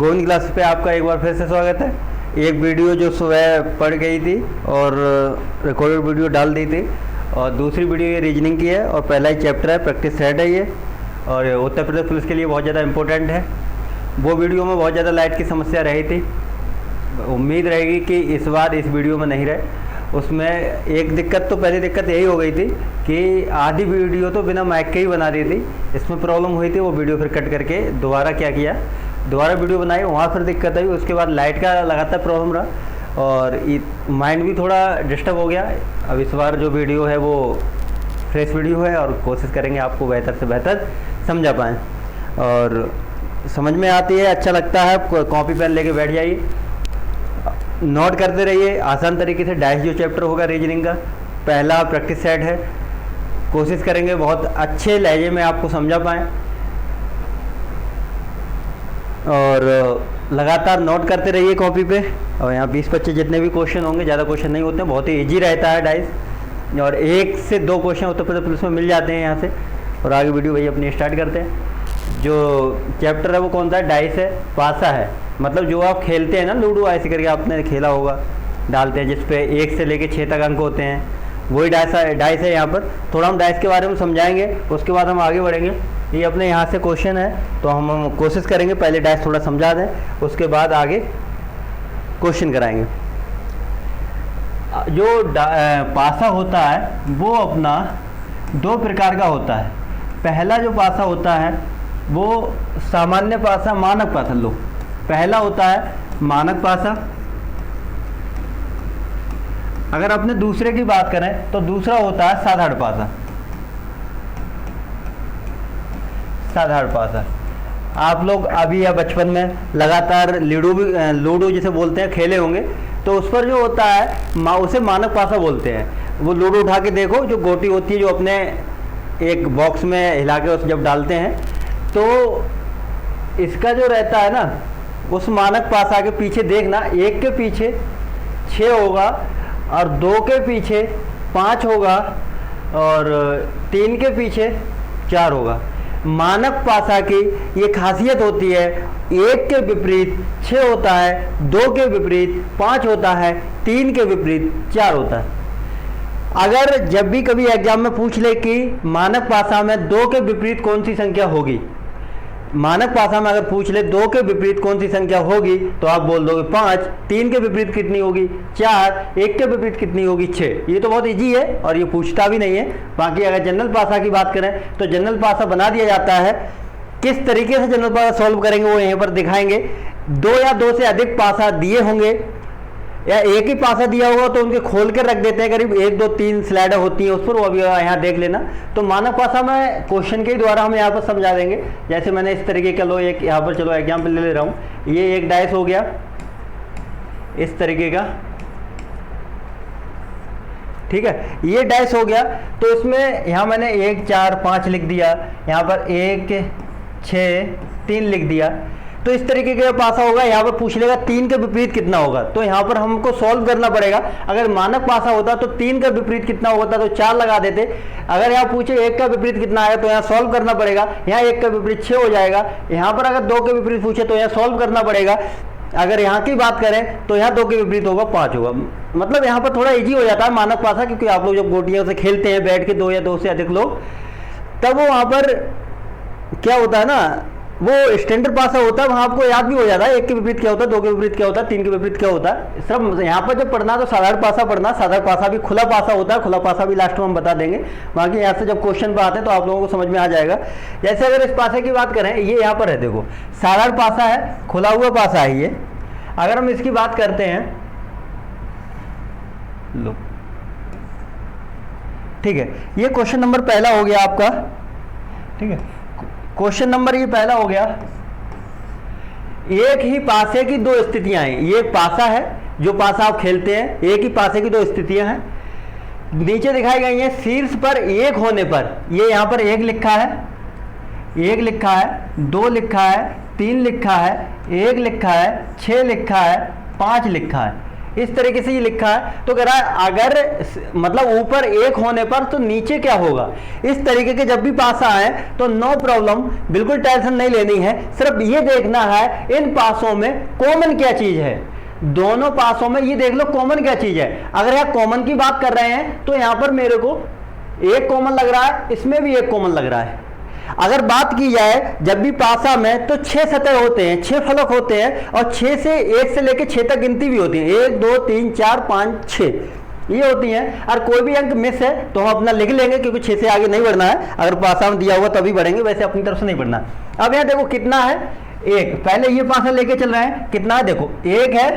Govind class पे आपका एक बार फिर से स्वागत है। एक वीडियो जो सुबह पढ़ गई थी और रिकॉर्डेड वीडियो डाल दी थी, और दूसरी वीडियो ये रीजनिंग की है और पहला ही चैप्टर है, प्रैक्टिस सेट है ये, और उत्तर प्रदेश पुलिस के लिए बहुत ज़्यादा इंपॉर्टेंट है। वो वीडियो में बहुत ज़्यादा लाइट की समस्या रही थी, उम्मीद रहेगी कि इस बार इस वीडियो में नहीं रहे। उसमें एक दिक्कत तो पहली दिक्कत यही हो गई थी कि आधी वीडियो तो बिना माइक के ही बना दी थी, इसमें प्रॉब्लम हुई थी। वो वीडियो फिर कट करके दोबारा क्या किया, दोबारा वीडियो बनाई, वहाँ फिर दिक्कत आई। उसके बाद लाइट का लगातार प्रॉब्लम रहा और माइंड भी थोड़ा डिस्टर्ब हो गया। अब इस बार जो वीडियो है वो फ्रेश वीडियो है और कोशिश करेंगे आपको बेहतर से बेहतर समझा पाएँ, और समझ में आती है, अच्छा लगता है। कॉपी पेन लेके बैठ जाइए, नोट करते रहिए आसान तरीके से। डाइस जो चैप्टर होगा रीजनिंग का पहला प्रैक्टिस सेट है, कोशिश करेंगे बहुत अच्छे लहजे में आपको समझा पाएँ, और लगातार नोट करते रहिए कॉपी पे। और यहाँ 20-25 जितने भी क्वेश्चन होंगे, ज़्यादा क्वेश्चन नहीं होते हैं, बहुत ही ईजी रहता है डाइस, और 1 से 2 क्वेश्चन उत्तर प्रदेश पुलिस में मिल जाते हैं यहाँ से। और आगे वीडियो वही अपनी स्टार्ट करते हैं। जो चैप्टर है वो कौन सा है, डाइस है, पासा है, मतलब जो आप खेलते हैं ना लूडो, ऐसे करके आपने खेला होगा, डालते हैं जिसपे 1 से लेके 6 तक अंक होते हैं, वही डाइस है यहाँ पर। थोड़ा हम डाइस के बारे में समझाएंगे, उसके बाद हम आगे बढ़ेंगे। ये अपने यहाँ से क्वेश्चन है तो हम कोशिश करेंगे पहले डाइस थोड़ा समझा दें, उसके बाद आगे क्वेश्चन कराएंगे। जो पासा होता है वो अपना 2 प्रकार का होता है। पहला जो पासा होता है वो सामान्य पासा, मानक पासा। लो, पहला होता है मानक पासा। अगर अपने दूसरे की बात करें तो दूसरा होता है साधारण पासा। साधारण पासा आप लोग अभी या बचपन में लगातार लूडो जिसे बोलते हैं खेले होंगे, तो उस पर जो होता है उसे मानक पासा बोलते हैं। वो लूडो उठा के देखो, जो गोटी होती है जो अपने एक बॉक्स में हिला के उस जब डालते हैं, तो इसका जो रहता है ना, उस मानक पासा के पीछे देखना, 1 के पीछे 6 होगा और 2 के पीछे 5 होगा और 3 के पीछे 4 होगा। मानक पासा की ये खासियत होती है, 1 के विपरीत 6 होता है, 2 के विपरीत 5 होता है, 3 के विपरीत 4 होता है। अगर जब भी कभी एग्जाम में पूछ ले कि मानक पासा में 2 के विपरीत कौन सी संख्या होगी, मानक पासा में अगर पूछ ले 2 के विपरीत कौन सी संख्या होगी, तो आप बोल दोगे 5, 3 के विपरीत कितनी होगी 4, 1 के विपरीत कितनी होगी 6। ये तो बहुत इजी है और ये पूछता भी नहीं है। बाकी अगर जनरल पासा की बात करें तो जनरल पासा बना दिया जाता है। किस तरीके से जनरल पासा सॉल्व करेंगे वो यहीं पर दिखाएंगे। 2 या 2 से अधिक पासा दिए होंगे या एक ही पासा दिया होगा तो उनके खोल के रख देते हैं, करीब 1, 2, 3 स्लाइडर होती है उस पर, वो अभी यहाँ देख लेना। तो मानक पासा में क्वेश्चन के द्वारा हम यहाँ पर समझा देंगे। जैसे मैंने इस तरीके का, लो एक यहाँ पर चलो एग्जाम्पल ले रहा हूँ। ये एक डाइस हो गया इस तरीके का, ठीक है, ये डाइस हो गया। तो इसमें यहाँ मैंने 1, 4, 5 लिख दिया, यहाँ पर 1, 6, 3 लिख दिया। तो इस तरीके का पासा होगा। यहाँ पर पूछ लेगा 3 के विपरीत कितना होगा, तो यहाँ पर हमको सॉल्व करना पड़ेगा। अगर मानक पासा होता तो 3 का विपरीत कितना होता तो 4 लगा देते। अगर यहाँ पूछे 1 का विपरीत कितना आया तो यहाँ सॉल्व करना पड़ेगा, यहाँ 1 का विपरीत 6 हो जाएगा। यहाँ पर अगर 2 के विपरीत पूछे तो यहाँ सॉल्व करना पड़ेगा। अगर यहाँ की बात करें तो यहाँ 2 के विपरीत होगा 5 होगा। मतलब यहाँ पर थोड़ा ईजी हो जाता है मानक पासा, क्योंकि आप लोग जब गोटियों से खेलते हैं बैठ के 2 या 2 से अधिक लोग, तब वो वहाँ पर क्या होता है ना, वो स्टैंडर्ड पासा होता है, वहाँ आपको याद भी हो जाता है 1 के विपरीत क्या होता है, 2 के विपरीत क्या होता है, 3 के विपरीत क्या होता है। सब यहाँ पर जब पढ़ना तो साधारण पासा पढ़ना। साधारण पासा भी खुला पासा होता है, खुला पासा भी लास्ट में हम बता देंगे। बाकी यहाँ से जब क्वेश्चन पर आते हैं तो आप लोगों को समझ में आ जाएगा। जैसे अगर इस पासे की बात करें, ये यहाँ पर है, देखो साधारण पासा है, खुला हुआ पासा है ये। अगर हम इसकी बात करते हैं, लो ठीक है, ये क्वेश्चन नंबर पहला हो गया आपका, ठीक है। क्वेश्चन नंबर ये पहला हो गया। एक ही पासे की 2 स्थितियां हैं। ये एक पासा है, जो पासा आप खेलते हैं, एक ही पासे की 2 स्थितियां हैं। नीचे दिखाई गई हैं शीर्ष पर 1 होने पर, ये यहाँ पर 1 लिखा है, 1 लिखा है, 2 लिखा है, 3 लिखा है, 1 लिखा है, 6 लिखा है, 5 लिखा है। इस तरीके से ये लिखा है। तो कह रहा है अगर मतलब ऊपर 1 होने पर तो नीचे क्या होगा। इस तरीके के जब भी पासा आए तो नो प्रॉब्लम, बिल्कुल टेंशन नहीं लेनी है, सिर्फ ये देखना है इन पासों में कॉमन क्या चीज है। दोनों पासों में ये देख लो कॉमन क्या चीज है। अगर यहाँ कॉमन की बात कर रहे हैं तो यहाँ पर मेरे को एक कॉमन लग रहा है, इसमें भी एक कॉमन लग रहा है। अगर बात की जाए जब भी पासा में तो 6 सतह होते हैं, 6 फलक होते हैं और 6 से 1 से लेकर 6 तक गिनती भी होती है, 1 2 3 4 5 6 ये होती हैं। और कोई भी अंक मिस है तो हम अपना लिख लेंगे क्योंकि 6 से आगे नहीं बढ़ना है, अगर पासा में दिया हुआ तभी बढ़ेंगे, वैसे अपनी तरफ से नहीं बढ़ना। अब यहाँ देखो कितना है 1, पहले ये पासा लेके चल रहे हैं, कितना है देखो 1 है,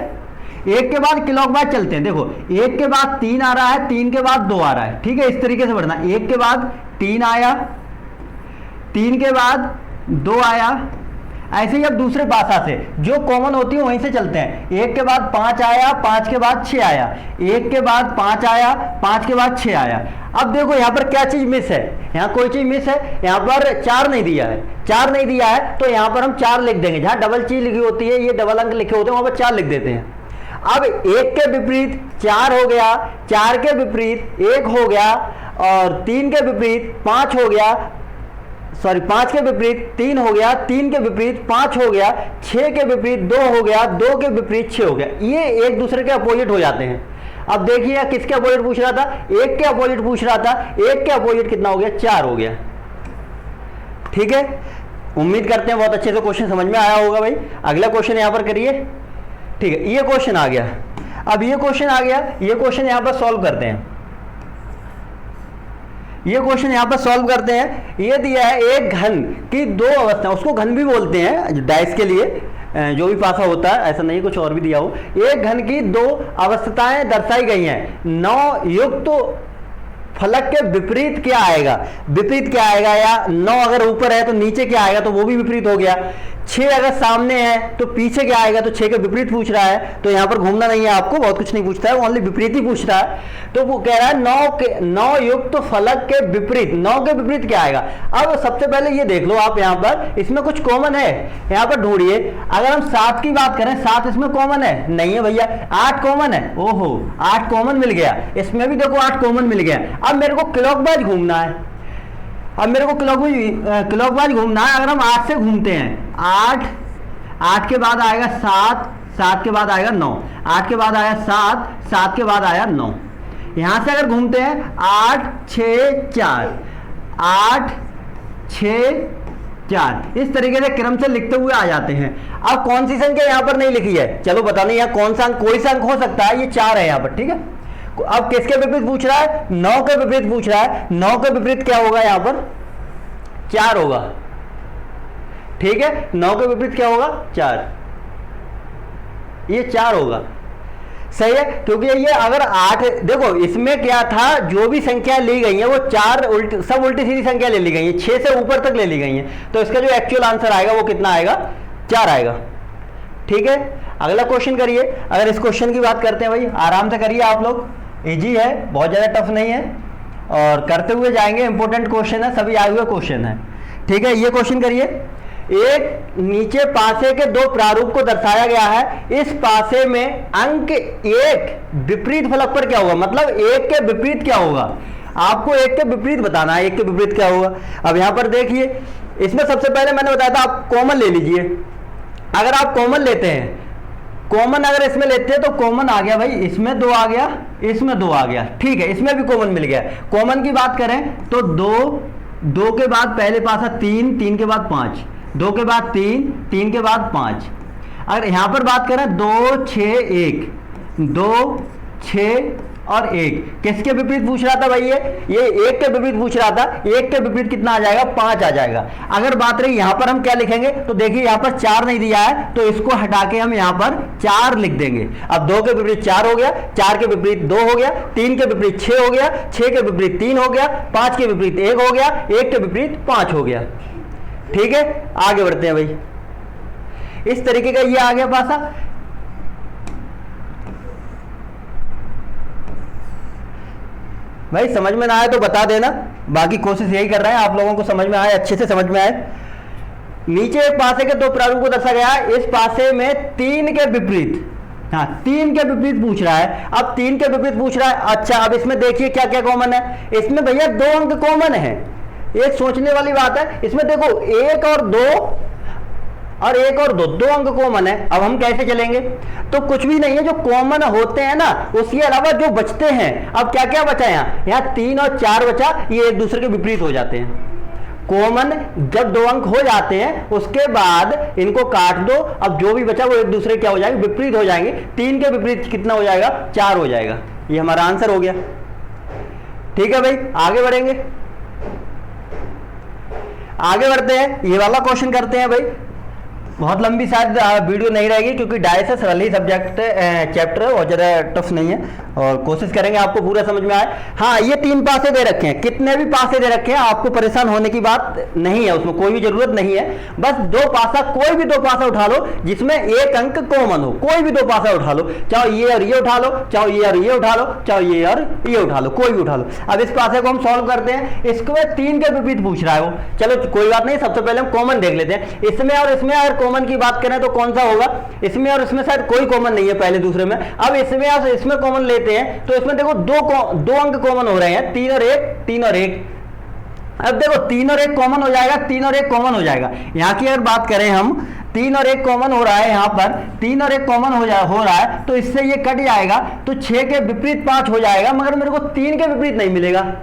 1 के बाद क्लॉकवाइज चलते हैं, देखो 1 के बाद 3 आ रहा है, 3 के बाद 2 आ रहा है, ठीक है, इस तरीके से बढ़ना। 1 के बाद 3 आया, 3 के बाद 2 आया, ऐसे ही अब दूसरे पासा से जो कॉमन होती है वहीं से चलते हैं। 1 के बाद 5 आया, 5 के बाद 6 आया, 1 के बाद 5 आया, 5 के बाद 6 आया। अब देखो यहाँ पर क्या चीज मिस है, यहाँ कोई चीज मिस है, यहाँ पर 4 नहीं दिया है, 4 नहीं दिया है तो यहाँ पर हम 4 लिख देंगे। जहाँ डबल चीज लिखी होती है, ये डबल अंक लिखे होते हैं, वहां पर 4 लिख देते हैं। अब 1 के विपरीत 4 हो गया, 4 के विपरीत 1 हो गया और 3 के विपरीत 5 हो गया, सॉरी 5 के विपरीत 3 हो गया, 3 के विपरीत 5 हो गया, 6 के विपरीत 2 हो गया, 2 के विपरीत 6 हो गया। ये एक दूसरे के अपोजिट हो जाते हैं। अब देखिए किसके अपोजिट पूछ रहा था, 1 के अपोजिट पूछ रहा था, 1 के अपोजिट कितना हो गया 4 हो गया। ठीक है, उम्मीद करते हैं बहुत अच्छे से क्वेश्चन समझ में आया होगा भाई। अगला क्वेश्चन यहां पर करिए। ठीक है, ये क्वेश्चन आ गया। अब ये क्वेश्चन आ गया, ये क्वेश्चन यहां पर सॉल्व करते हैं। ये क्वेश्चन यहां पर सॉल्व करते हैं। ये दिया है एक घन की 2 अवस्था, उसको घन भी बोलते हैं डाइस के लिए, जो भी पासा होता है, ऐसा नहीं कुछ और भी दिया हो। एक घन की 2 अवस्थाएं दर्शाई गई हैं, 9 युक्त फलक के विपरीत क्या आएगा, विपरीत क्या आएगा, या 9 अगर ऊपर है तो नीचे क्या आएगा, तो वो भी विपरीत हो गया। 6 अगर सामने है तो पीछे क्या आएगा, तो 6 के विपरीत पूछ रहा है, तो यहां पर घूमना नहीं है आपको, बहुत कुछ नहीं पूछता है, ओनली विपरीत ही पूछ रहा है। तो वो कह रहा है 9 युक्त फलक के विपरीत, 9 के विपरीत क्या आएगा। अब सबसे पहले ये देख लो आप, यहां पर इसमें कुछ कॉमन है, यहां पर ढूंढिए। अगर हम 7 की बात करें, 7 इसमें कॉमन है, नहीं है भैया। 8 कॉमन है, ओहो 8 कॉमन मिल गया, इसमें भी देखो 8 कॉमन मिल गया। अब मेरे को क्लॉकवाइज घूमना है, अब मेरे को क्लॉकवाइज घूमना है। अगर हम 8 से घूमते हैं, 8 के बाद आएगा 7, 7 के बाद आएगा 9, 8 के बाद आया 7, 7 के बाद आया 9। यहां से अगर घूमते हैं 8 6 4, 8 6 4, इस तरीके से क्रम से लिखते हुए आ जाते हैं। अब कौन सी संख्या यहां पर नहीं लिखी है, चलो बता नहीं, यहाँ कौन सा अंक, कोई सा अंक हो सकता है, ये 4 है यहां पर, ठीक है। अब किसके विपरीत पूछ रहा है, 9 के विपरीत पूछ रहा है। 9 के विपरीत क्या होगा, यहां पर 4 होगा, ठीक है। 9 के विपरीत क्या होगा 4, ये 4 होगा, सही है। क्योंकि ये अगर 8, देखो इसमें क्या था, जो भी संख्या ली गई है वो 4 सब उल्टी सीधी संख्या ले ली गई है, 6 से ऊपर तक ले ली गई है, तो इसका जो एक्चुअल आंसर आएगा वो कितना आएगा, 4 आएगा, ठीक है। अगला क्वेश्चन करिए। अगर इस क्वेश्चन की बात करते हैं भाई, आराम से करिए आप लोग, इजी है, बहुत ज़्यादा टफ नहीं है, और करते हुए जाएंगे, इंपॉर्टेंट क्वेश्चन है, सभी आए हुए क्वेश्चन है, ठीक है। ये क्वेश्चन करिए। एक नीचे पासे के 2 प्रारूप को दर्शाया गया है, इस पासे में अंक 1 विपरीत फलक पर क्या होगा, मतलब 1 के विपरीत क्या होगा, आपको 1 के विपरीत बताना है, 1 के विपरीत क्या होगा। अब यहां पर देखिए, इसमें सबसे पहले मैंने बताया था आप कॉमन ले लीजिए। अगर आप कॉमन लेते हैं, कॉमन अगर इसमें लेते हैं तो कॉमन आ गया भाई, इसमें 2 आ गया, इसमें 2 आ गया, ठीक है, इसमें भी कॉमन मिल गया। कॉमन की बात करें तो 2 के बाद पहले पासा 3, 3 के बाद 5, 2 के बाद 3, 3 के बाद 5। अगर यहां पर बात करें 2 6 1, 2 6 और 1, किसके विपरीत पूछ रहा था भाई, ये 1 के विपरीत पूछ रहा था। 1 के विपरीत कितना आ जाएगा, 5 आ जाएगा। अगर बात रही यहां पर हम क्या लिखेंगे, तो देखिए यहां पर 4 नहीं दिया है, तो इसको हटा के हम यहां पर 4 लिख देंगे। अब 2 के विपरीत 4 हो गया, 4 के विपरीत 2 हो गया, 3 के विपरीत 6 हो गया, 6 के विपरीत 3 हो गया, 5 के विपरीत 1 हो गया, 1 के विपरीत 5 हो गया, ठीक है। आगे बढ़ते हैं भाई, इस तरीके का ये आ गया पासा। भाई समझ में ना आए तो बता देना, बाकी कोशिश यही कर रहे हैं आप लोगों को समझ में आए, अच्छे से समझ में आए। नीचे एक पासे के 2 प्रारूप को दर्शाया गया है, इस पासे में 3 के विपरीत हाँ, 3 के विपरीत पूछ रहा है। अब 3 के विपरीत पूछ रहा है। अच्छा, अब इसमें देखिए क्या क्या कॉमन है। इसमें भैया 2 अंक कॉमन है, एक सोचने वाली बात है। इसमें देखो 1 और 2 और 1 और 2, 2 अंक कॉमन है। अब हम कैसे चलेंगे? तो कुछ भी नहीं है, जो कॉमन होते हैं ना उसके अलावा जो बचते हैं। अब क्या क्या बचा यहाँ 3 और 4 बचा, ये एक दूसरे के विपरीत हो जाते हैं। कॉमन जब 2 अंक हो जाते हैं उसके बाद इनको काट दो, अब जो भी बचा वो एक दूसरे क्या हो जाएंगे? विपरीत हो जाएंगे। 3 के विपरीत कितना हो जाएगा? 4 हो जाएगा। ये हमारा आंसर हो गया। ठीक है भाई, आगे बढ़ेंगे। आगे बढ़ते हैं, ये वाला क्वेश्चन करते हैं भाई। बहुत लंबी शायद वीडियो नहीं रहेगी क्योंकि डायस है, सरल ही सब्जेक्ट चैप्टर है और ज़रा टफ नहीं है, और कोशिश करेंगे आपको पूरा समझ में आए। हाँ, ये 3 पासे दे रखे हैं, कितने भी पासे दे रखे हैं आपको परेशान होने की बात नहीं है, उसमें कोई भी जरूरत नहीं है। बस 2 पासा, कोई भी 2 पासा उठा लो जिसमें 1 अंक कॉमन हो, कोई भी 2 पासा उठा लो, चाहे ये और ये उठा लो, चाहे ये और ये उठा लो, चाहे ये और ये उठा लो, कोई भी उठा लो। अब इस पासे को हम सॉल्व करते हैं। इसको 3 के विपरीत पूछ रहा है वो, चलो कोई बात नहीं, सबसे पहले हम कॉमन देख लेते हैं। इसमें और इसमें अगर कॉमन की बात करें तो कौन सा होगा? इसमें और इसमें शायद कोई कॉमन नहीं है पहले दूसरे में। अब इसमें और इसमें कॉमन लेते हैं तो इसमें देखो 2 अंक कॉमन हो रहे हैं, 3 और 1, 3 और 1। अब देखो 3 और 1 कॉमन हो जाएगा, 3 और 1 कॉमन हो जाएगा। यहां की अगर बात करें हम, 3 और 1 कॉमन हो रहा है, यहां पर 3 और 1 कॉमन हो रहा है तो इससे ये कट जाएगा, तो 6 के विपरीत 5 हो जाएगा, मगर मेरे को 3 के विपरीत नहीं मिलेगा।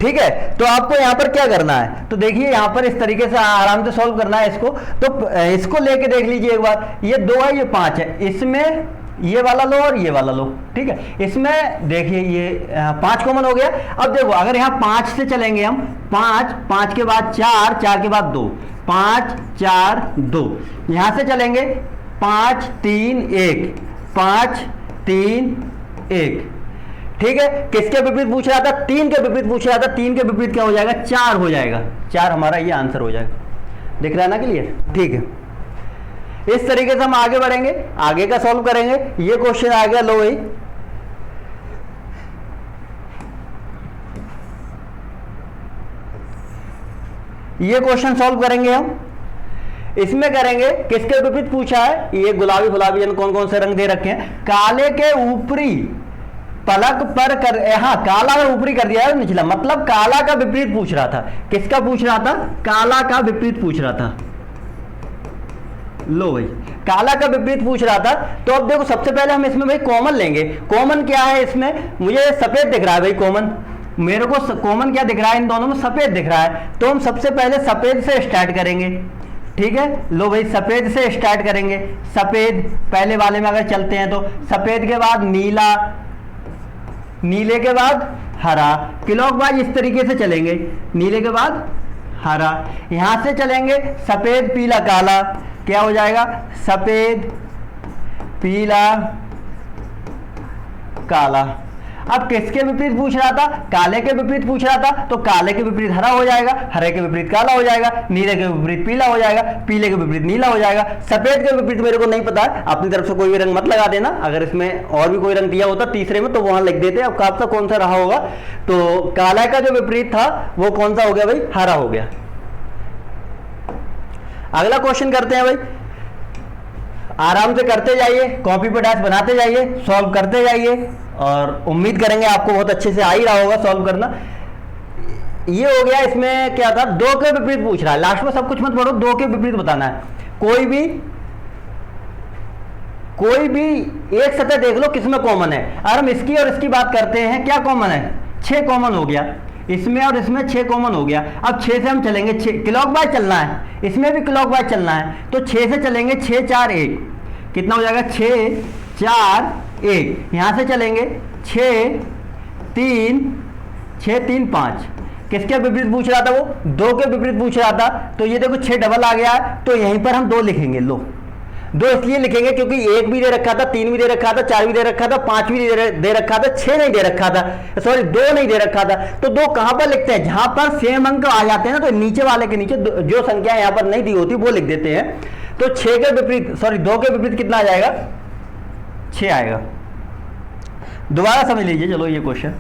ठीक है, तो आपको यहां पर क्या करना है? तो देखिए यहां पर इस तरीके से आराम से सॉल्व करना है इसको। तो इसको लेके देख लीजिए एक बार, ये 2 है, ये 5 है, इसमें ये वाला लो और ये वाला लो। ठीक है, इसमें देखिए ये 5 कॉमन हो गया। अब देखो अगर यहाँ 5 से चलेंगे हम, 5 के बाद 4, 4 के बाद 2, 5 4 2, यहां से चलेंगे 5 3 1, 5 3 1। ठीक है, किसके विपरीत पूछ रहा था? 3 के विपरीत पूछ रहा था। 3 के विपरीत क्या हो जाएगा? 4 हो जाएगा। 4 हमारा ये आंसर हो जाएगा। दिख रहा है ना क्लियर? ठीक है, इस तरीके से हम आगे बढ़ेंगे, आगे का सॉल्व करेंगे। ये क्वेश्चन आ गया, लो भाई, ये क्वेश्चन सॉल्व करेंगे हम। इसमें करेंगे किसके विपरीत पूछा है? ये गुलाबी गुलाबी कौन कौन से रंग दे रखे हैं? काले के ऊपरी पलक पर कर, हाँ काला का ऊपरी कर दिया है निचला, मतलब काला का विपरीत पूछ रहा था। किसका पूछ रहा था? काला का विपरीत पूछ रहा था। लो भाई, काला का विपरीत पूछ रहा था। तो अब देखो सबसे पहले हम इसमें भाई कॉमन लेंगे। कॉमन क्या है इसमें? मुझे सफेद दिख रहा है भाई कॉमन, मेरे को कॉमन क्या दिख रहा है? इन दोनों में सफेद दिख रहा है। तो हम सबसे पहले सफेद से स्टार्ट करेंगे। ठीक है, लो भाई सफेद से स्टार्ट करेंगे। सफेद पहले वाले में अगर चलते हैं तो सफेद के बाद नीला, नीले के बाद हरा, क्लॉकवाइज इस तरीके से चलेंगे। नीले के बाद हरा, यहां से चलेंगे सफेद पीला काला, क्या हो जाएगा? सफेद पीला काला। अब किसके विपरीत पूछ रहा था? काले के विपरीत पूछ रहा था, तो काले के विपरीत हरा हो जाएगा, हरे के विपरीत काला हो जाएगा, नीले के विपरीत पीला हो जाएगा, पीले के विपरीत नीला हो जाएगा। सफेद के विपरीत मेरे को नहीं पता है, अपनी तरफ से कोई भी रंग मत लगा देना। अगर इसमें और भी कोई रंग दिया होता तीसरे में तो वहां लिख देते। अब आपका कौन सा रहा होगा? तो काला का जो विपरीत था वो कौन सा हो गया भाई? हरा हो गया। अगला क्वेश्चन करते हैं भाई, आराम से करते जाइए, कॉपी पे डैश बनाते जाइए, सॉल्व करते जाइए, और उम्मीद करेंगे आपको बहुत अच्छे से आ ही रहा होगा सॉल्व करना। ये हो गया, इसमें क्या था? 2 के विपरीत पूछ रहा है। लास्ट में सब कुछ मत पढ़ो, 2 के विपरीत बताना है। कोई भी एक सतह देख लो किसमें कॉमन है। अगर हम इसकी और इसकी बात करते हैं, क्या कॉमन है? 6 कॉमन हो गया, इसमें और इसमें 6 कॉमन हो गया। अब 6 से हम चलेंगे, 6 क्लॉकवाइज चलना है, इसमें भी क्लॉकवाइज चलना है, तो 6 से चलेंगे 6 4 1, कितना हो जाएगा? 6 4 1। यहां से चलेंगे 6 3 5। किसके विपरीत पूछ रहा था वो? 2 के विपरीत पूछ रहा था। तो ये देखो 6 डबल आ गया है, तो यहीं पर हम 2 लिखेंगे। लो 2 इसलिए लिखेंगे क्योंकि 1 भी दे रखा था, 3 भी दे रखा था, 4 भी दे रखा था, 5 भी दे रखा था, 6 नहीं दे रखा था, सॉरी 2 नहीं दे रखा था। तो 2 कहां पर लिखते हैं? जहां पर सेम अंक आ जाते हैं ना, तो नीचे वाले के नीचे जो संख्या यहां पर नहीं दी होती वो लिख देते हैं। तो 6 के विपरीत, सॉरी 2 के विपरीत कितना आ जाएगा? 6 आएगा। दोबारा समझ लीजिए, चलो ये क्वेश्चन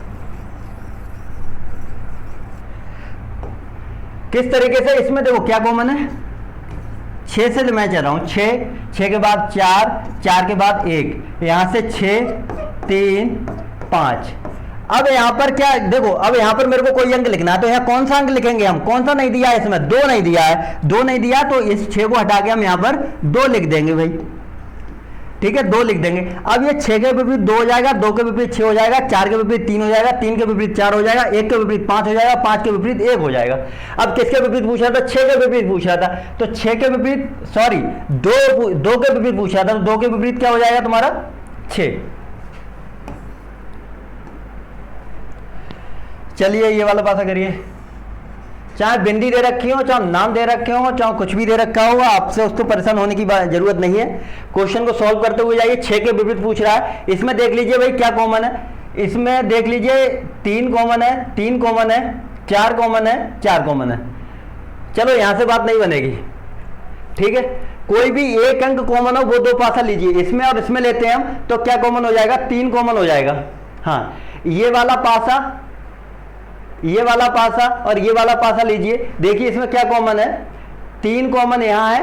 किस तरीके से, इसमें देखो क्या कॉमन है? 6 से मैं चल रहा हूँ, 6, 6 के बाद 4, 4 के बाद 1, यहाँ से 6, 3, 5। अब यहाँ पर क्या देखो, अब यहाँ पर मेरे को कोई अंक लिखना है, तो यहाँ कौन सा अंक लिखेंगे हम, कौन सा नहीं दिया है इसमें, 2 नहीं दिया है, 2 नहीं दिया, तो इस 6 को हटा के हम यहाँ पर 2 लिख देंगे भाई, ठीक है, 2 लिख देंगे। अब ये 6 के विपरीत 2 हो जाएगा, 2 के विपरीत 6 हो जाएगा, 4 के विपरीत 3 हो जाएगा, 3 के विपरीत 4 हो जाएगा, 1 के विपरीत 5 हो जाएगा, 5 के विपरीत 1 हो जाएगा। अब किसके विपरीत पूछ रहा था, 6 के विपरीत पूछ रहा था, तो 6 के विपरीत सॉरी 2 के विपरीत पूछ रहा था, तो 2 के विपरीत क्या हो जाएगा तुम्हारा 6। चलिए ये वाला पासा करिए, चाहे बिंदी दे रखी हो, चाहे नाम दे रखे हो, चाहे कुछ भी दे रखा होगा, आपसे उसको परेशान होने की जरूरत नहीं है। क्वेश्चन को सॉल्व करते हुए जाइए। 6 के विपरीत पूछ रहा है, इसमें देख लीजिए भाई क्या कॉमन है, इसमें देख लीजिए 3 कॉमन है, 3 कॉमन है, 4 कॉमन है, 4 कॉमन है। चलो यहां से बात नहीं बनेगी, ठीक है, कोई भी एक अंक कॉमन हो वो 2 पासा लीजिए, इसमें और इसमें लेते हैं हम, तो क्या कॉमन हो जाएगा, 3 कॉमन हो जाएगा। हाँ, ये वाला पासा, ये वाला पासा और ये वाला पासा लीजिए, देखिए इसमें क्या कॉमन है, 3 कॉमन यहां है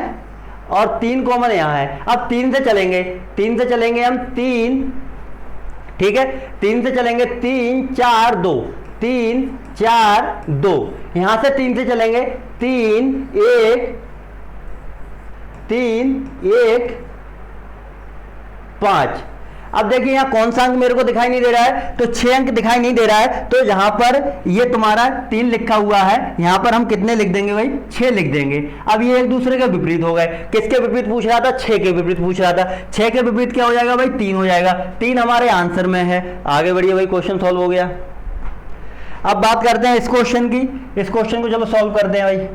और 3 कॉमन यहां है। अब 3 से चलेंगे, 3 से चलेंगे हम 3, ठीक है, 3 से चलेंगे 3, 4, 2, 3, 4, 2, यहां से 3 से चलेंगे 3, 1, 3, 1, 5। अब देखिए यहाँ कौन सा अंक मेरे को दिखाई नहीं दे रहा है, तो 6 अंक दिखाई नहीं दे रहा है, तो यहां पर ये तुम्हारा 3 लिखा हुआ है, यहां पर हम कितने लिख देंगे भाई, 6 लिख देंगे। अब ये एक दूसरे के विपरीत हो गए, किसके विपरीत पूछ रहा था, 6 के विपरीत पूछ रहा था, 6 के विपरीत क्या हो जाएगा भाई, 3 हो जाएगा, 3 हमारे आंसर में है। आगे बढ़िए भाई, क्वेश्चन सॉल्व हो गया। अब बात करते हैं इस क्वेश्चन की, इस क्वेश्चन को चलो सॉल्व करते हैं भाई,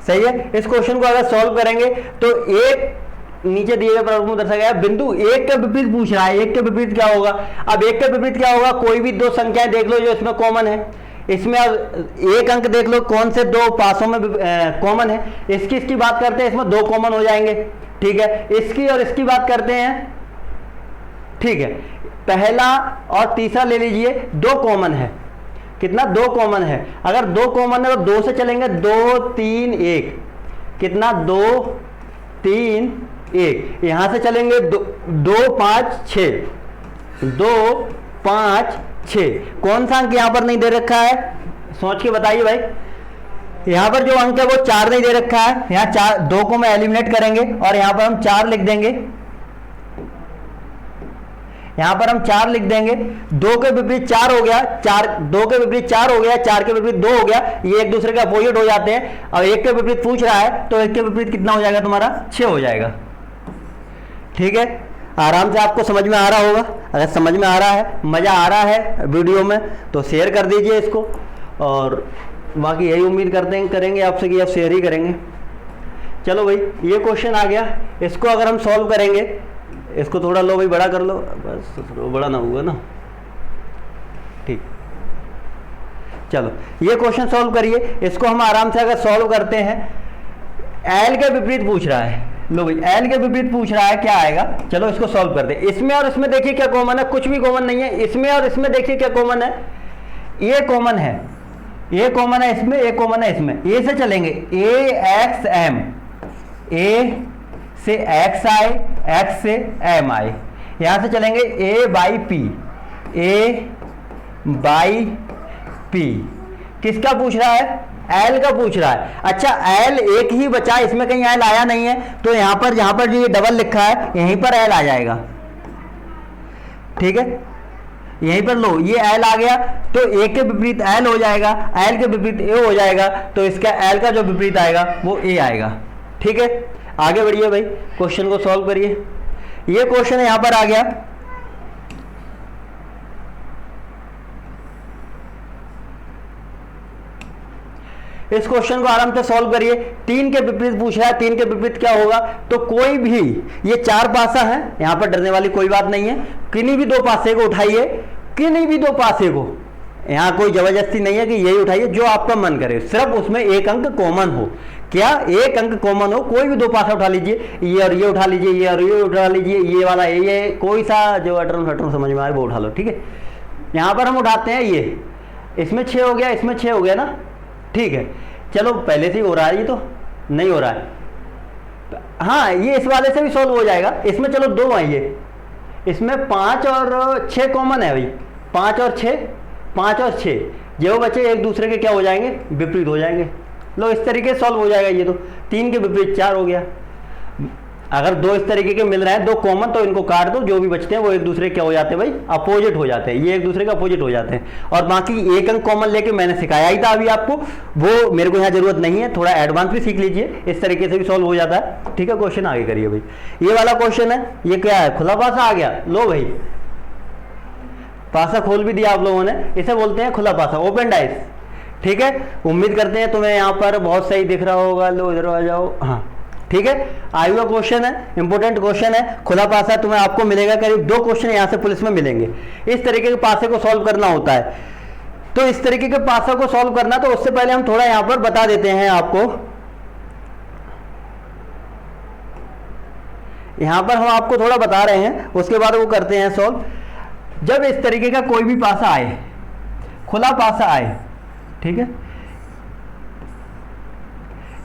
सही है। इस क्वेश्चन को अगर सॉल्व करेंगे तो एक नीचे दिए गए प्रश्न में दर्शाया गया बिंदु 1 के विपरीत पूछ रहा है, 1 के विपरीत क्या होगा। अब 1 के विपरीत क्या होगा, कोई भी 2 संख्याएं देख लो जो इसमें कॉमन है, इसमें अब एक अंक देख लो कौन से 2 पासों में कॉमन है। इसकी बात करते हैं, इसमें 2 कॉमन हो जाएंगे, ठीक है। इसकी और इसकी बात करते हैं, ठीक है, पहला और तीसरा ले लीजिए, 2 कॉमन है, कितना 2 कॉमन है। अगर 2 कॉमन है तो 2 से चलेंगे, 2, 3, 1, कितना 2, 3, 1, यहां से चलेंगे 2, 5, 6, 2, 5, 6। कौन सा अंक यहां पर नहीं दे रखा है, सोच के बताइए भाई। यहां पर जो अंक है वो 4 नहीं दे रखा है, यहां 4, 2 को मैं एलिमिनेट करेंगे और यहां पर हम 4 लिख देंगे, यहां पर हम 4 लिख देंगे। 2 के विपरीत 4 हो गया, 2 के विपरीत 4 हो गया, 4 के विपरीत 2 हो गया, ये एक दूसरे के अपोजिट हो जाते हैं। और 1 के विपरीत पूछ रहा है तो 1 के विपरीत कितना हो जाएगा तुम्हारा, 6 हो जाएगा, ठीक है। आराम से आपको समझ में आ रहा होगा, अगर समझ में आ रहा है, मजा आ रहा है वीडियो में, तो शेयर कर दीजिए इसको, और बाकी यही उम्मीद करेंगे आपसे कि आप शेयर ही करेंगे। चलो भाई, ये क्वेश्चन आ गया, इसको अगर हम सॉल्व करेंगे, इसको थोड़ा लो भाई, बड़ा कर लो, बस बड़ा ना हुआ ना, ठीक। चलो ये क्वेश्चन सॉल्व करिए, इसको हम आराम से अगर सॉल्व करते हैं, एल के विपरीत पूछ रहा है, लो भाई एल के विपरीत पूछ रहा है, क्या आएगा, चलो इसको सॉल्व करते हैं। इसमें और इसमें देखिए क्या कॉमन है, कुछ भी कॉमन नहीं है। इसमें और इसमें देखिए क्या कॉमन है, ये कॉमन है, ये कॉमन है इसमें, ये कॉमन है इसमें। ए से चलेंगे, ए एक्स एम, ए से एक्स आए, एक्स से एम आए, यहां से चलेंगे a by p, a by p. किसका पूछ रहा है, एल का पूछ रहा है। अच्छा एल एक ही बचा, इसमें कहीं एल आया नहीं है, तो यहां पर जो ये डबल लिखा है यहीं पर एल आ जाएगा, ठीक है, यहीं पर लो ये एल आ गया, तो ए के विपरीत एल हो जाएगा, एल के विपरीत ए हो जाएगा, तो इसका एल का जो विपरीत आएगा वो ए आएगा, ठीक है। आगे बढ़िए भाई, क्वेश्चन को सॉल्व करिए। ये क्वेश्चन यहां पर आ गया, इस क्वेश्चन को आराम से सॉल्व करिए। 3 के विपरीत पूछ रहा है, 3 के विपरीत क्या होगा, तो कोई भी, ये 4 पासा है, यहां पर डरने वाली कोई बात नहीं है, किन्हीं भी 2 पासे को उठाइए, किन्हीं भी 2 पासे को, यहां कोई जबरदस्ती नहीं है कि यही उठाइए, जो आपका मन करे, सिर्फ उसमें एक अंक कॉमन हो। क्या, एक अंक कॉमन हो, कोई भी 2 पासा उठा लीजिए, ये और ये उठा लीजिए, ये और ये उठा लीजिए, ये वाला ये कोई सा जो अटरन फटरन समझ में आए वो उठा लो, ठीक है। यहां पर हम उठाते हैं ये, इसमें 6 हो गया, इसमें 6 हो गया ना, ठीक है। चलो पहले से ही हो रहा है, ये तो नहीं हो रहा है। हाँ ये इस वाले से भी सॉल्व हो जाएगा। इसमें चलो 2 है, ये इसमें 5 और 6 कॉमन है भाई, 5 और 6, 5 और 6 जो बच्चे एक दूसरे के क्या हो जाएंगे, विपरीत हो जाएंगे। लो इस तरीके से सॉल्व हो जाएगा। ये तो 3 के विपरीत 4 हो गया। अगर 2 इस तरीके के मिल रहे हैं 2 कॉमन, तो इनको काट दो, जो भी बचते हैं वो एक दूसरे के क्या हो जाते हैं भाई, अपोजिट हो जाते हैं। ये एक दूसरे के अपोजिट हो जाते हैं। और बाकी एक अंक कॉमन लेके मैंने सिखाया ही था अभी आपको, वो मेरे को यहाँ जरूरत नहीं है, थोड़ा एडवांस भी सीख लीजिए, इस तरीके से भी सॉल्व हो जाता है। ठीक है, क्वेश्चन आगे करिए भाई। ये वाला क्वेश्चन है, ये क्या है, खुला पासा आ गया। लो भाई पासा खोल भी दिया आप लोगों ने, इसे बोलते हैं खुला पासा, ओपन डाइस। ठीक है, उम्मीद करते हैं तुम्हें यहाँ पर बहुत सही दिख रहा होगा। लो इधर आ जाओ। हाँ ठीक है, आयुवा क्वेश्चन है, इंपोर्टेंट क्वेश्चन है, खुला पासा तुम्हें आपको मिलेगा, करीब 2 क्वेश्चन यहाँ से पुलिस में मिलेंगे। इस तरीके के पासे को सॉल्व करना होता है। तो इस तरीके के पासा को सॉल्व करना, तो उससे पहले हम थोड़ा यहाँ पर बता देते हैं आपको। यहाँ पर हम आपको थोड़ा बता रहे हैं, उसके बाद वो करते हैं सॉल्व। जब इस तरीके का कोई भी पासा आए, खुला पासा आए, ठीक है,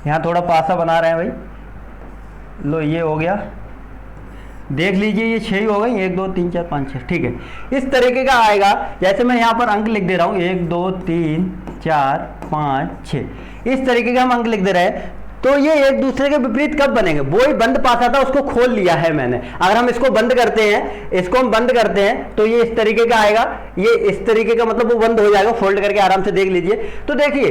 यहां थोड़ा पासा बना रहे हैं भाई। लो ये हो गया, देख लीजिए ये 6 ही हो गई, 1 2 3 4 5 6। ठीक है, इस तरीके का आएगा। जैसे मैं यहाँ पर अंक लिख दे रहा हूँ 1 2 3 4 5 6, इस तरीके के हम अंक लिख दे रहे हैं। तो ये एक दूसरे के विपरीत कब बनेंगे, वो ही बंद पासा था उसको खोल लिया है मैंने। अगर हम इसको बंद करते हैं, इसको हम बंद करते हैं, तो ये इस तरीके का आएगा, ये इस तरीके का, मतलब वो बंद हो जाएगा। फोल्ड करके आराम से देख लीजिए। तो देखिए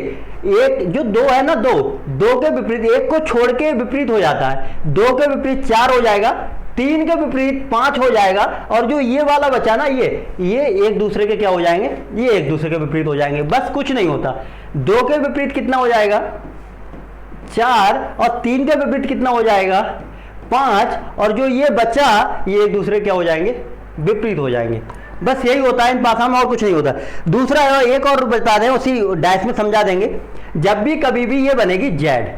एक जो 2 है ना, 2 के विपरीत, एक को छोड़ के विपरीत हो जाता है। 2 के विपरीत 4 हो जाएगा, 3 के विपरीत 5 हो जाएगा, और जो ये वाला बचा ना, ये एक दूसरे के क्या हो जाएंगे, ये एक दूसरे के विपरीत हो जाएंगे। बस कुछ नहीं होता। 2 के विपरीत कितना हो जाएगा, 4, और 3 के विपरीत कितना हो जाएगा, 5, और जो ये बचा ये एक दूसरे क्या हो जाएंगे, विपरीत हो जाएंगे। बस यही होता है इन पासा में, और कुछ नहीं होता। दूसरा एक और बता दें, उसी डैश में समझा देंगे। जब भी कभी भी ये बनेगी जेड,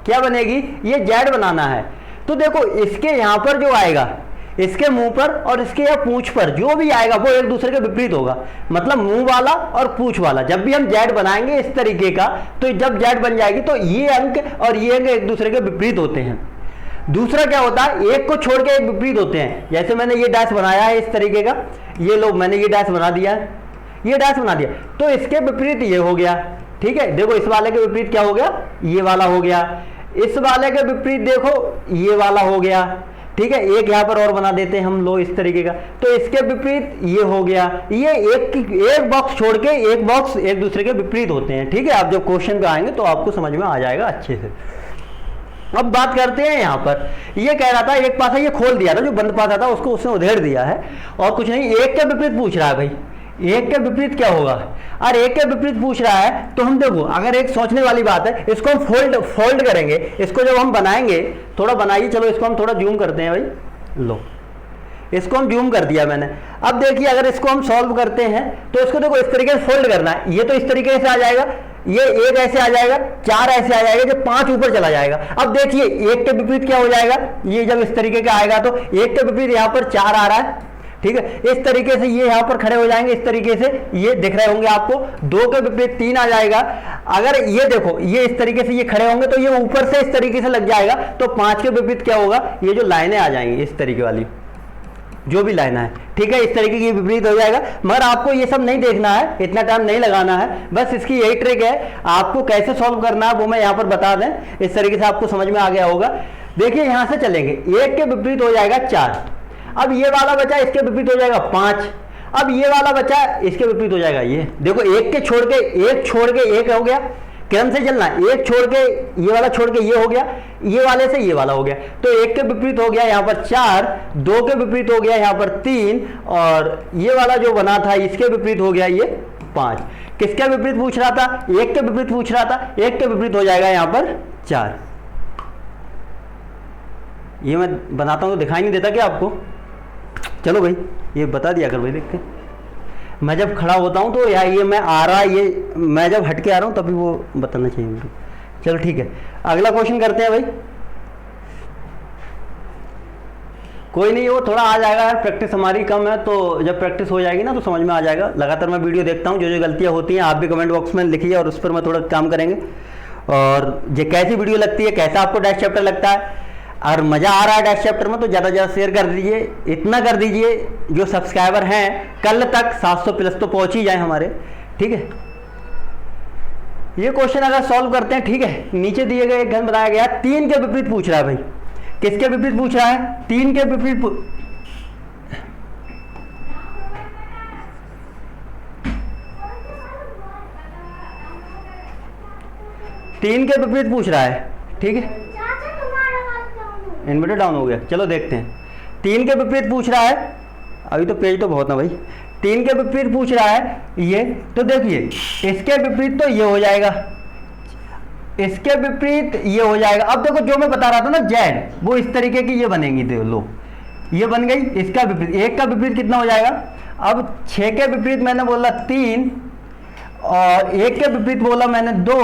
क्या बनेगी, ये जेड बनाना है। तो देखो इसके यहां पर जो आएगा, इसके मुंह पर और इसके या पूंछ पर जो भी आएगा वो एक दूसरे के विपरीत होगा। मतलब मुंह वाला और पूंछ वाला, जब भी हम जेड बनाएंगे इस तरीके का, तो जब जेड बन जाएगी तो ये अंक और ये अंक एक दूसरे के विपरीत होते हैं। दूसरा क्या होता है, एक को छोड़ के एक विपरीत होते हैं। जैसे मैंने ये डैश बनाया है इस तरीके का, ये लो मैंने ये डैश बना दिया है, ये डैश बना दिया, तो इसके विपरीत ये हो गया। ठीक है, देखो इस वाले के विपरीत क्या हो गया, ये वाला हो गया। इस वाले के विपरीत देखो ये वाला हो गया। ठीक है, एक यहां पर और बना देते हैं हम, लो इस तरीके का, तो इसके विपरीत ये हो गया। ये एक बॉक्स छोड़ के एक बॉक्स एक दूसरे के विपरीत होते हैं। ठीक है, आप जब क्वेश्चन पे आएंगे तो आपको समझ में आ जाएगा अच्छे से। अब बात करते हैं यहाँ पर, ये कह रहा था एक पासा ये खोल दिया था, जो बंद पासा था उसको उसने उधेड़ दिया है, और कुछ नहीं। एक के विपरीत पूछ रहा है भाई, एक के विपरीत क्या होगा, और एक के विपरीत पूछ रहा है। तो हम देखो, अगर एक सोचने वाली बात है, इसको हम फोल्ड करेंगे। इसको जब हम बनाएंगे, थोड़ा बनाइए, चलो इसको हम थोड़ा जूम करते हैं भाई। लो इसको हम जूम कर दिया मैंने। अब देखिए अगर इसको हम सॉल्व करते हैं, तो इसको देखो इस तरीके से फोल्ड करना है। ये तो इस तरीके से आ जाएगा, ये एक ऐसे आ जाएगा, 4 ऐसे आ जाएगा, जब 5 ऊपर चला जाएगा। अब देखिए एक के विपरीत क्या हो जाएगा, ये जब इस तरीके का आएगा तो एक के विपरीत यहाँ पर 4 आ रहा है। ठीक है, इस तरीके से ये यहाँ पर खड़े हो जाएंगे, इस तरीके से ये दिख रहे होंगे आपको। 2 के विपरीत 3 आ जाएगा। अगर ये देखो ये इस तरीके से ये खड़े होंगे तो ये ऊपर से इस तरीके से लग जाएगा, तो 5 के विपरीत क्या होगा, ये जो लाइनें आ जाएंगी इस तरीके वाली, जो भी लाइन है। ठीक है, इस तरीके की विपरीत हो जाएगा। मगर आपको ये सब नहीं देखना है, इतना टाइम नहीं लगाना है, बस इसकी यही ट्रिक है। आपको कैसे सॉल्व करना है वो मैं यहाँ पर बता दें, इस तरीके से आपको समझ में आ गया होगा। देखिए यहाँ से चलेंगे, 1 के विपरीत हो जाएगा 4, अब ये वाला बचा इसके विपरीत हो जाएगा 5, अब ये वाला बचा इसके विपरीत हो जाएगा ये। देखो एक छोड़ के एक हो गया, क्रम से चलना, एक छोड़ के ये वाला छोड़ के ये हो गया, ये वाले से ये वाला हो गया, तो एक के विपरीत हो गया यहाँ पर 4, 2 के विपरीत हो गया यहाँ पर 3, और ये वाला जो बना था इसके विपरीत हो गया ये 5। किसके विपरीत पूछ रहा था, एक के विपरीत पूछ रहा था, एक के विपरीत हो जाएगा यहाँ पर 4। ये मैं बनाता हूँ तो दिखाई नहीं देता क्या आपको, चलो भाई ये बता दिया कर भाई, देख के मैं जब खड़ा होता हूँ तो यार ये मैं आ रहा, ये मैं जब हट के आ रहा हूँ तभी वो बताना चाहिए मेरे को। चलो ठीक है, अगला क्वेश्चन करते हैं भाई। कोई नहीं, वो थोड़ा आ जाएगा यार, प्रैक्टिस हमारी कम है, तो जब प्रैक्टिस हो जाएगी ना तो समझ में आ जाएगा। लगातार मैं वीडियो देखता हूँ, जो जो गलतियाँ होती हैं आप भी कमेंट बॉक्स में लिखिए और उस पर मैं थोड़ा काम करेंगे। और ये कैसी वीडियो लगती है, कैसा आपको डैश चैप्टर लगता है, और मज़ा आ रहा है डैश चैप्टर में तो ज़्यादा से ज़्यादा शेयर कर दीजिए। इतना कर दीजिए जो सब्सक्राइबर हैं कल तक 700 प्लस तो पहुँच ही जाए हमारे, ठीक है। ये क्वेश्चन अगर सॉल्व करते हैं, ठीक है, नीचे दिए गए एक घन बनाया गया, 3 के विपरीत पूछ रहा है भाई। किसके विपरीत पूछ रहा है? 3 के विपरीत 3 के विपरीत पूछ रहा है, ठीक है। इन्वर्टर डाउन हो गया, चलो देखते हैं। 3 के विपरीत पूछ रहा है, अभी तो पेज तो बहुत ना भाई। 3 के विपरीत पूछ रहा है ये, तो देखिए इसके विपरीत तो ये हो जाएगा, इसके विपरीत ये हो जाएगा। अब देखो जो मैं बता रहा था ना जेड, वो इस तरीके की ये बनेगी, देख लो ये बन गई। इसका विपरीत, एक का विपरीत कितना हो जाएगा? अब 6 के विपरीत मैंने बोला 3, और 1 के विपरीत बोला मैंने 2,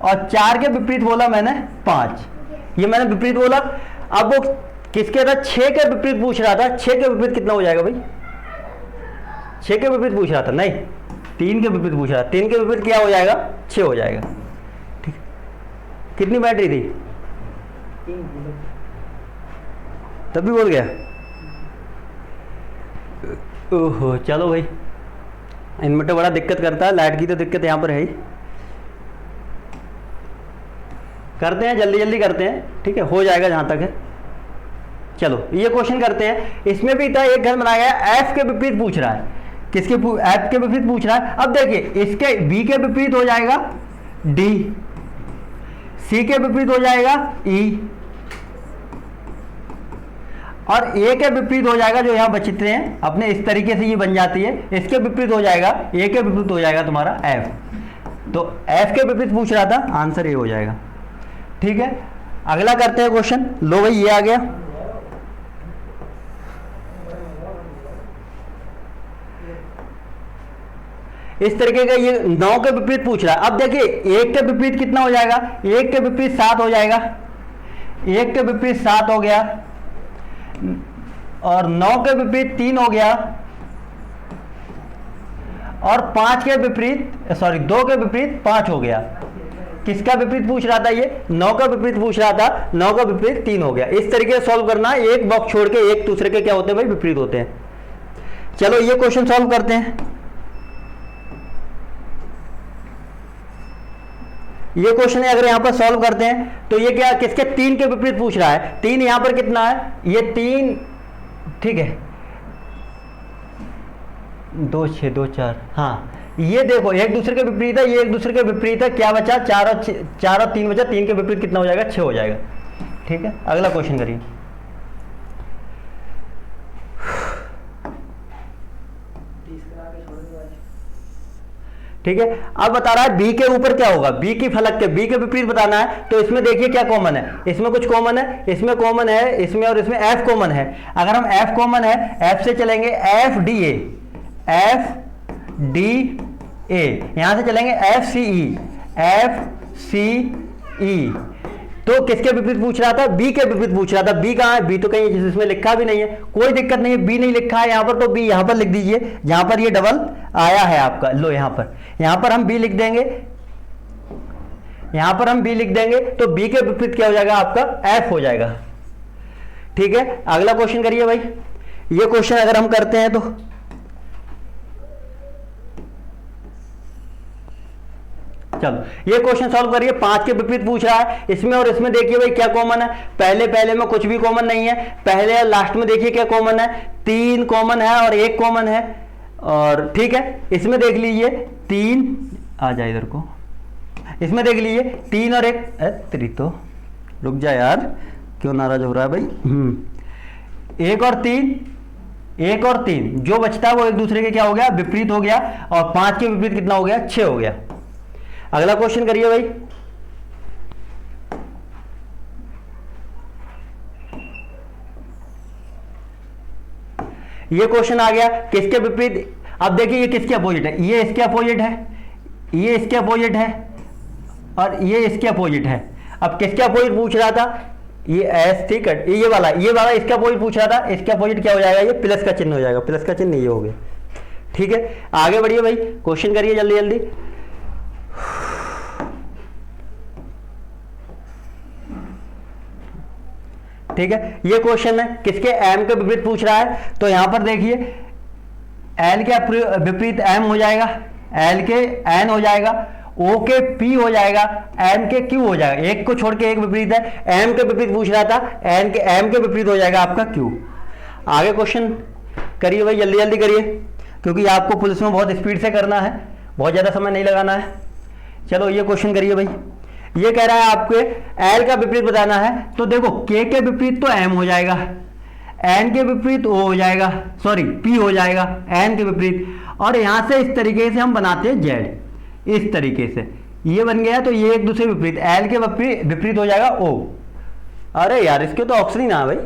और 4 के विपरीत बोला मैंने 5। ये मैंने विपरीत बोला। अब वो किसके था? 6 के विपरीत पूछ रहा था। 6 के विपरीत कितना हो जाएगा भाई? 6 के विपरीत पूछ रहा था, नहीं 3 के विपरीत पूछ रहा था। 3 के विपरीत क्या हो जाएगा? 6 हो जाएगा, ठीक। कितनी बैटरी थी? तब भी बोल गया। ओहो, चलो भाई, इन्वर्टर बड़ा दिक्कत करता है, लाइट की तो दिक्कत यहाँ पर है ही। करते हैं, जल्दी जल्दी करते हैं, ठीक है, हो जाएगा जहां तक है। चलो ये क्वेश्चन करते हैं। इसमें भी था, एक घन बनाया गया, एफ के विपरीत पूछ रहा है। किसके? एफ के विपरीत पूछ रहा है। अब देखिए इसके बी के विपरीत हो जाएगा डी, सी के विपरीत हो जाएगा ई, और ए के विपरीत हो जाएगा, जो यहां बचते हैं अपने, इस तरीके से ये बन जाती है। इसके विपरीत हो जाएगा, ए के विपरीत हो जाएगा तुम्हारा एफ। तो एफ के विपरीत पूछ रहा था, आंसर ए हो जाएगा, ठीक है। अगला करते हैं क्वेश्चन। लो भाई ये आ गया। इस तरीके का ये 9 के विपरीत पूछ रहा है। अब देखिए 1 के विपरीत कितना हो जाएगा? 1 के विपरीत 7 हो जाएगा। 1 के विपरीत 7 हो गया, और 9 के विपरीत 3 हो गया, और 5 के विपरीत, सॉरी 2 के विपरीत 5 हो गया। किसका विपरीत पूछ रहा था? ये 9 का विपरीत पूछ रहा था। 9 का विपरीत 3 हो गया। इस तरीके से सॉल्व करना है, एक बॉक्स छोड़ के एक दूसरे के क्या होते हैं भाई? विपरीत होते हैं। चलो ये क्वेश्चन सॉल्व करते हैं। ये क्वेश्चन अगर यहां पर सॉल्व करते हैं तो ये क्या, किसके? 3 के विपरीत पूछ रहा है। 3 यहां पर कितना है? ये 3, ठीक है, 2 6 2 4, हाँ ये देखो एक दूसरे के विपरीत है, ये एक दूसरे के विपरीत है। क्या बचा? 4 और 3 बचा। 3 के विपरीत कितना हो जाएगा? 6 हो जाएगा, ठीक है। अगला क्वेश्चन करिए। ठीक है, अब बता रहा है बी के ऊपर क्या होगा? बी की फलक के, बी के विपरीत बताना है। तो इसमें देखिए क्या कॉमन है, इसमें कुछ कॉमन है, इसमें कॉमन है, इसमें और इसमें एफ कॉमन है। अगर हम एफ कॉमन है, एफ से चलेंगे F D A, F D A, यहां से चलेंगे एफ सी ई, एफ सी ई। तो किसके विपरीत पूछ रहा था? बी के विपरीत पूछ रहा था। बी कहां है? बी तो कहीं जिसमें लिखा भी नहीं है, कोई दिक्कत नहीं है, बी नहीं लिखा है यहां पर, तो बी यहां पर लिख दीजिए जहां पर ये डबल आया है आपका। लो यहां पर हम बी लिख देंगे, यहां पर हम बी लिख देंगे, तो बी के विपरीत क्या हो जाएगा आपका? एफ हो जाएगा, ठीक है। अगला क्वेश्चन करिए भाई। ये क्वेश्चन अगर हम करते हैं तो चलो ये क्वेश्चन सॉल्व करिए। 5 के विपरीत पूछ रहा है, इसमें और इसमें देखिए भाई क्या कॉमन है। पहले में कुछ भी कॉमन नहीं है, पहले लास्ट में देखिए क्या कॉमन है, 3 कॉमन है और 1 कॉमन है, और ठीक है। इसमें देख लीजिए 3 आ जाए इधर को, इसमें देख लीजिए 3 और 1, तेरी तो रुक जा यार, क्यों नाराज हो रहा है भाई। 1 और 3 जो बचता है वो एक दूसरे के क्या हो गया? विपरीत हो गया, और 5 के विपरीत कितना हो गया? 6 हो गया। अगला क्वेश्चन करिए भाई। ये क्वेश्चन आ गया किसके विपरीत? अब देखिए ये किसके अपोजिट है? ये इसके अपोजिट है, ये इसके अपोजिट है, और ये इसके अपोजिट है। अब किसके अपोजिट पूछ रहा था? ये एस, ठीक है, ये वाला इसका अपोजिट पूछ रहा था, इसका अपोजिट क्या हो जाएगा, ये प्लस का चिन्ह हो जाएगा, प्लस का चिन्ह ये हो गया। ठीक है, आगे बढ़िए भाई, क्वेश्चन करिए जल्दी जल्दी। ठीक है, ये क्वेश्चन है किसके, एम के विपरीत पूछ रहा है। तो यहां पर देखिए एल के विपरीत एम हो जाएगा, एल के एन हो जाएगा, ओ के पी हो जाएगा, एम के क्यू हो जाएगा, एक को छोड़ के एक विपरीत है, एम के विपरीत पूछ रहा था, एम के विपरीत हो जाएगा आपका क्यू। आगे क्वेश्चन करिए भाई, जल्दी जल्दी करिए, क्योंकि आपको पुलिस में बहुत स्पीड से करना है, बहुत ज़्यादा समय नहीं लगाना है। चलो ये क्वेश्चन करिए भाई, ये कह रहा है आपके एल का विपरीत बताना है। तो देखो के विपरीत तो एम हो जाएगा, एन के विपरीत ओ हो जाएगा, सॉरी पी हो जाएगा, एन के विपरीत, और यहां से इस तरीके से हम बनाते हैं जेड, इस तरीके से ये बन गया। तो ये एक दूसरे विपरीत, एल के विपरीत हो जाएगा ओ। अरे यार इसके तो ऑप्शन ही ना भाई,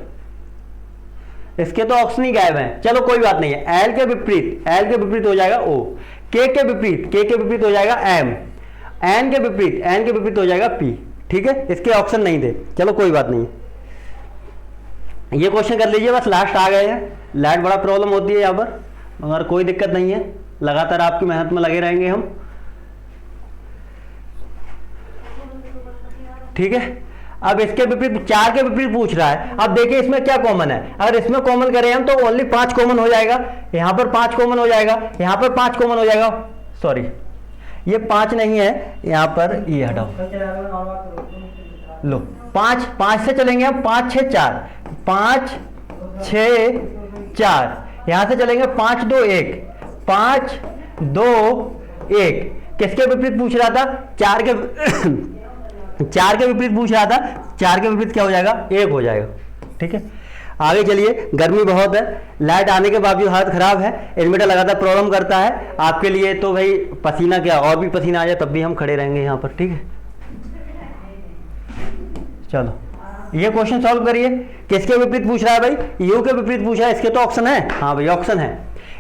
इसके तो ऑप्शन ही गायब है। चलो कोई बात नहीं है, एल के विपरीत हो जाएगा ओ, के के विपरीत हो जाएगा एम, एन के विपरीत हो जाएगा पी। ठीक है, इसके ऑप्शन नहीं थे, चलो कोई बात नहीं। ये क्वेश्चन कर लीजिए, बस लास्ट आ गए हैं। लाइट बड़ा प्रॉब्लम होती है यहाँ पर, मगर कोई दिक्कत नहीं है, लगातार आपकी मेहनत में लगे रहेंगे हम। ठीक है, अब इसके विपरीत 4 के विपरीत पूछ रहा है। अब देखिए इसमें क्या कॉमन है, अगर इसमें कॉमन करें हम तो ओनली 5 कॉमन हो जाएगा, यहां पर 5 कॉमन हो जाएगा, यहां पर 5 कॉमन हो जाएगा, सॉरी ये 5 नहीं है, यहां पर ये हटाओ, लो 5 से चलेंगे हम, 5 6 4, 5 6 4, यहां से चलेंगे 5 2 1, 5 2 1। किसके विपरीत पूछ रहा था, 4 के विपरीत पूछ रहा था, 4 के विपरीत क्या हो जाएगा, 1 हो जाएगा। ठीक है, आगे चलिए, गर्मी बहुत है, लाइट आने के बावजूद हालत खराब है, इन्वर्टर लगातार प्रॉब्लम करता है आपके लिए, तो भाई पसीना क्या और भी पसीना आ जाए तब भी हम खड़े रहेंगे यहाँ पर। ठीक है, चलो ये क्वेश्चन सॉल्व करिए। किसके विपरीत पूछ रहा है भाई, यू के विपरीत पूछ रहा है, इसके तो ऑप्शन है, हाँ भाई ऑप्शन है।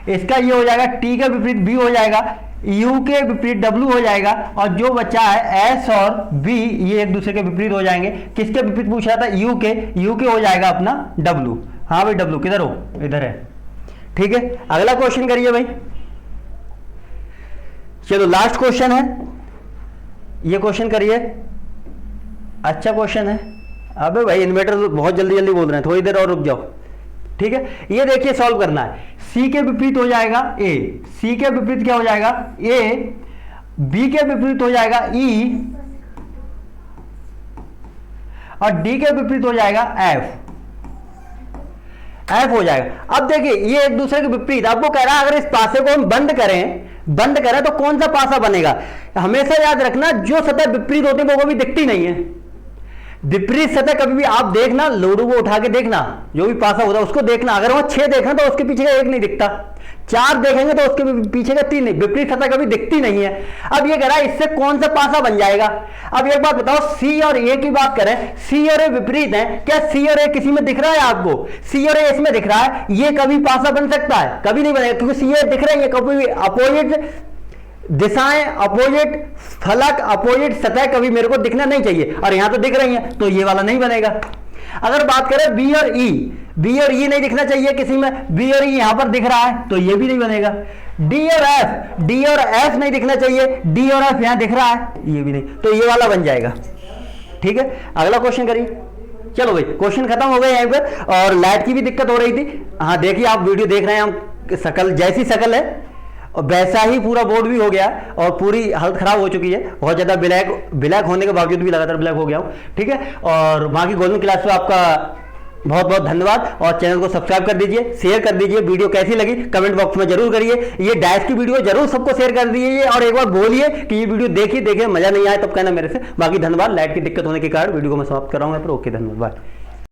इसका ये हो जाएगा, टी के विपरीत बी हो जाएगा, यू के विपरीत डब्ल्यू हो जाएगा, और जो बचा है एस और बी ये एक दूसरे के विपरीत हो जाएंगे। किसके विपरीत पूछ रहा था, यू के हो जाएगा अपना डब्ल्यू, हाँ भाई डब्ल्यू किधर हो, इधर है। ठीक है, अगला क्वेश्चन करिए भाई। चलो लास्ट क्वेश्चन है, ये क्वेश्चन करिए, अच्छा क्वेश्चन है। अबे भाई इन्वर्टर बहुत जल्दी जल्दी बोल रहे हैं, थोड़ी देर और रुक जाओ। ठीक है, ये देखिए सॉल्व करना है। सी के विपरीत हो जाएगा ए, सी के विपरीत क्या हो जाएगा ए, बी के विपरीत हो जाएगा ई, और डी के विपरीत हो जाएगा एफ, एफ हो जाएगा। अब देखिए ये एक दूसरे के विपरीत, आपको कह रहा है अगर इस पासे को हम बंद करें तो कौन सा पासा बनेगा। हमेशा याद रखना जो सतह विपरीत होती है वो कभी दिखती नहीं है। विपरीत सतह कभी भी आप देखना, लोडू को उठा के देखना, जो भी पासा होता है उसको देखना, अगर वहां 6 देखें तो उसके पीछे का 1 नहीं दिखता, 4 देखेंगे तो उसके पीछे का 3 नहीं, विपरीत सतह कभी दिखती नहीं है। अब ये कह रहा है इससे कौन सा पासा बन जाएगा। अब एक बात बताओ, सी और ए की बात करें, सी और ए विपरीत है, क्या सी और ए किसी में दिख रहा है आपको, सी और ए इसमें दिख रहा है, ये कभी पासा बन सकता है, कभी नहीं बनेगा, क्योंकि सी ए दिख रहे हैं, कभी अपोजिट दिशाएं, अपोजिट फलक, अपोजिट सतह कभी मेरे को दिखना नहीं चाहिए, और यहां तो दिख रही है, तो ये वाला नहीं बनेगा। अगर बात करें बी और ई नहीं दिखना चाहिए किसी में, बी और ई यहां पर दिख रहा है तो ये भी नहीं बनेगा। डी और एफ नहीं दिखना चाहिए, डी और एफ यहां दिख रहा है, ये भी नहीं, तो ये वाला बन जाएगा। ठीक है, अगला क्वेश्चन करिए। चलो भाई क्वेश्चन खत्म हो गए यहीं पर, और लाइट की भी दिक्कत हो रही थी। हाँ देखिए आप वीडियो देख रहे हैं, हम शकल जैसी शकल है और वैसा ही पूरा बोर्ड भी हो गया, और पूरी हालत खराब हो चुकी है, बहुत ज़्यादा ब्लैक होने के बावजूद भी लगातार ब्लैक हो गया हूँ। ठीक है, और बाकी गोल्डन क्लास में आपका बहुत बहुत धन्यवाद, और चैनल को सब्सक्राइब कर दीजिए, शेयर कर दीजिए। वीडियो कैसी लगी कमेंट बॉक्स में जरूर करिए, ये डैश की वीडियो जरूर सबको शेयर कर दीजिए, और एक बार बोलिए कि ये वीडियो देखिए मजा नहीं आया तब कहना मेरे से। बाकी धन्यवाद, लाइट की दिक्कत होने के कारण वीडियो को मैं समाप्त कर रहा हूँ। ओके धन्यवाद, बाय।